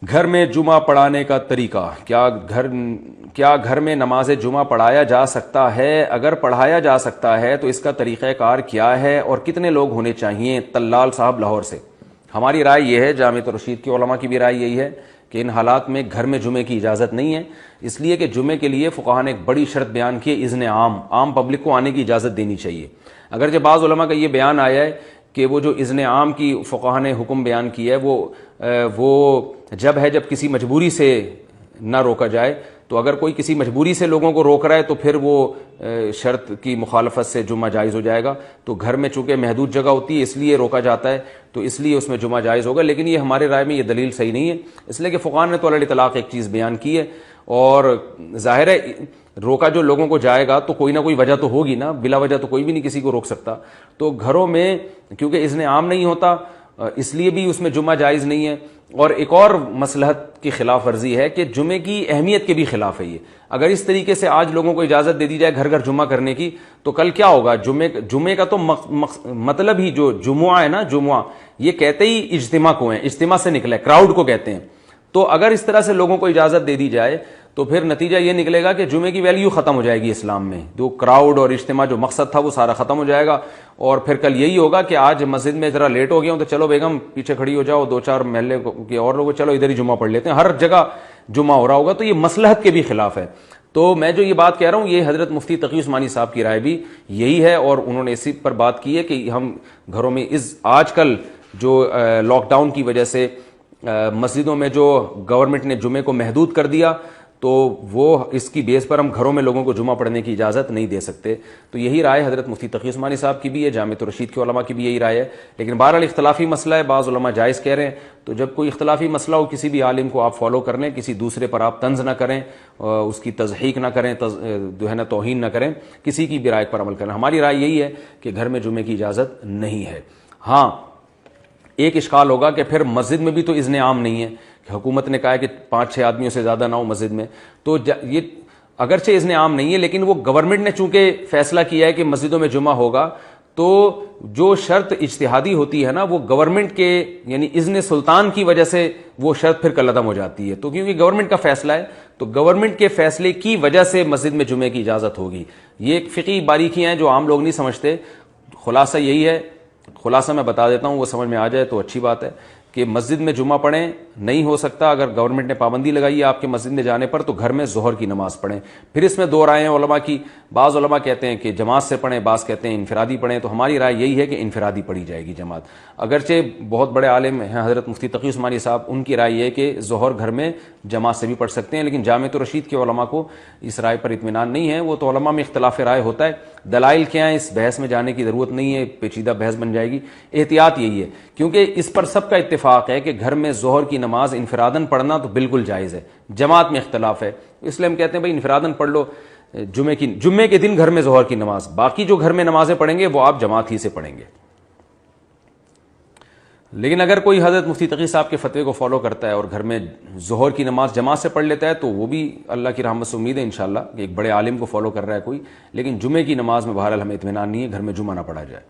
گھر میں جمعہ پڑھانے کا طریقہ، کیا گھر میں نماز جمعہ پڑھایا جا سکتا ہے؟ اگر پڑھایا جا سکتا ہے تو اس کا طریقہ کار کیا ہے اور کتنے لوگ ہونے چاہیے؟ طلال صاحب لاہور سے۔ ہماری رائے یہ ہے، جامعۃ الرشید کی علماء کی بھی رائے یہی ہے کہ ان حالات میں گھر میں جمعے کی اجازت نہیں ہے، اس لیے کہ جمعے کے لیے فقہاء نے ایک بڑی شرط بیان کی ہے، اذن عام پبلک کو آنے کی اجازت دینی چاہیے۔ اگرچہ بعض علماء کا یہ بیان آیا ہے کہ وہ جو اذن عام کی فقہاء نے حکم بیان کیا ہے وہ جب ہے جب کسی مجبوری سے نہ روکا جائے، تو اگر کوئی کسی مجبوری سے لوگوں کو روک رہا ہے تو پھر وہ شرط کی مخالفت سے جمعہ جائز ہو جائے گا۔ تو گھر میں چونکہ محدود جگہ ہوتی ہے اس لیے روکا جاتا ہے، تو اس لیے اس میں جمعہ جائز ہوگا، لیکن یہ ہمارے رائے میں یہ دلیل صحیح نہیں ہے، اس لیے کہ فقہاء نے تو علی الاطلاق ایک چیز بیان کی ہے، اور ظاہر ہے روکا جو لوگوں کو جائے گا تو کوئی نہ کوئی وجہ تو ہوگی نا، بلا وجہ تو کوئی بھی نہیں کسی کو روک سکتا۔ تو گھروں میں کیونکہ اذن عام نہیں ہوتا اس لیے بھی اس میں جمعہ جائز نہیں ہے۔ اور ایک اور مصلحت کی خلاف ورزی ہے کہ جمعے کی اہمیت کے بھی خلاف ہے یہ۔ اگر اس طریقے سے آج لوگوں کو اجازت دے دی جائے گھر گھر جمعہ کرنے کی تو کل کیا ہوگا؟ جمعے کا تو مطلب ہی جو جمعہ ہے نا، جمعہ یہ کہتے ہی اجتماع کو ہے، اجتماع سے نکلا ہے، کراؤڈ کو کہتے ہیں۔ تو اگر اس طرح سے لوگوں کو اجازت دے دی جائے تو پھر نتیجہ یہ نکلے گا کہ جمعے کی ویلیو ختم ہو جائے گی اسلام میں، جو کراؤڈ اور اجتماع جو مقصد تھا وہ سارا ختم ہو جائے گا، اور پھر کل یہی ہوگا کہ آج مسجد میں ذرا لیٹ ہو گیا ہوں تو چلو بیگم پیچھے کھڑی ہو جاؤ، دو چار محلے کے اور لوگ چلو ادھر ہی جمعہ پڑھ لیتے ہیں، ہر جگہ جمعہ ہو رہا ہوگا، تو یہ مصلحت کے بھی خلاف ہے۔ تو میں جو یہ بات کہہ رہا ہوں یہ حضرت مفتی تقی عثمانی صاحب کی رائے بھی یہی ہے، اور انہوں نے اسی پر بات کی ہے کہ ہم گھروں میں آج کل جو لاک ڈاؤن کی وجہ سے مسجدوں میں جو گورنمنٹ نے جمعے کو محدود کر دیا، تو وہ اس کی بیس پر ہم گھروں میں لوگوں کو جمعہ پڑھنے کی اجازت نہیں دے سکتے۔ تو یہی رائے حضرت مفتی تقی عثمانی صاحب کی بھی ہے، جامعۃ الرشید کے علماء کی بھی یہی رائے ہے، لیکن بہرحال اختلافی مسئلہ ہے، بعض علماء جائز کہہ رہے ہیں۔ تو جب کوئی اختلافی مسئلہ ہو کسی بھی عالم کو آپ فالو کر لیں، کسی دوسرے پر آپ طنز نہ کریں، اس کی تضحیق نہ کریں، جو ہے نا توہین نہ کریں، کسی کی بھی رائے پر عمل کریں۔ ہماری رائے یہی ہے کہ گھر میں جمعے کی اجازت نہیں ہے۔ ہاں ایک اشکال ہوگا کہ پھر مسجد میں بھی تو اذن عام نہیں ہے، کہ حکومت نے کہا ہے کہ 5-6 آدمیوں سے زیادہ نہ ہو مسجد میں، تو یہ اگرچہ اذن عام نہیں ہے لیکن وہ گورنمنٹ نے چونکہ فیصلہ کیا ہے کہ مسجدوں میں جمعہ ہوگا، تو جو شرط اجتہادی ہوتی ہے نا وہ گورنمنٹ کے یعنی اذن سلطان کی وجہ سے وہ شرط پھر کالعدم ہو جاتی ہے۔ تو کیونکہ گورنمنٹ کا فیصلہ ہے تو گورنمنٹ کے فیصلے کی وجہ سے مسجد میں جمعے کی اجازت ہوگی۔ یہ ایک فقہی باریکیاں ہیں جو عام لوگ نہیں سمجھتے۔ خلاصہ یہی ہے، خلاصہ میں بتا دیتا ہوں، وہ سمجھ میں آ جائے تو اچھی بات ہے کہ مسجد میں جمعہ پڑھیں، نہیں ہو سکتا اگر گورنمنٹ نے پابندی لگائی ہے آپ کے مسجد میں جانے پر تو گھر میں ظہر کی نماز پڑھیں۔ پھر اس میں دو رائے ہیں علماء کی، بعض علماء کہتے ہیں کہ جماعت سے پڑھیں، بعض کہتے ہیں انفرادی پڑھیں، تو ہماری رائے یہی ہے کہ انفرادی پڑھی جائے گی جماعت۔ اگرچہ بہت بڑے عالم ہیں حضرت مفتی تقی عثمانی صاحب، ان کی رائے یہ ہے کہ ظہر گھر میں جماعت سے بھی پڑھ سکتے ہیں، لیکن جامعۃ الرشید کے علماء کو اس رائے پر اطمینان نہیں ہے۔ وہ تو علماء میں اختلاف رائے ہوتا ہے، دلائل کیا ہیں اس بحث میں جانے کی ضرورت نہیں ہے، پیچیدہ بحث بن جائے گی۔ احتیاط یہی ہے کیونکہ اس پر سب کا اتفاق ہے کہ گھر میں ظہر کی نماز انفراداً پڑھنا تو بالکل جائز ہے، جماعت میں اختلاف ہے، اس لیے ہم کہتے ہیں بھائی انفراداً پڑھ لو جمعے کے دن گھر میں ظہر کی نماز، باقی جو گھر میں نمازیں پڑھیں گے وہ آپ جماعت ہی سے پڑھیں گے۔ لیکن اگر کوئی حضرت مفتی تقی صاحب کے فتوے کو فالو کرتا ہے اور گھر میں ظہر کی نماز جماعت سے پڑھ لیتا ہے تو وہ بھی اللہ کی رحمت سے امید ہے انشاءاللہ کہ ایک بڑے عالم کو فالو کر رہا ہے کوئی، لیکن جمعے کی نماز میں بہرحال ہمیں اطمینان نہیں ہے، گھر میں جمعہ نہ پڑھا جائے۔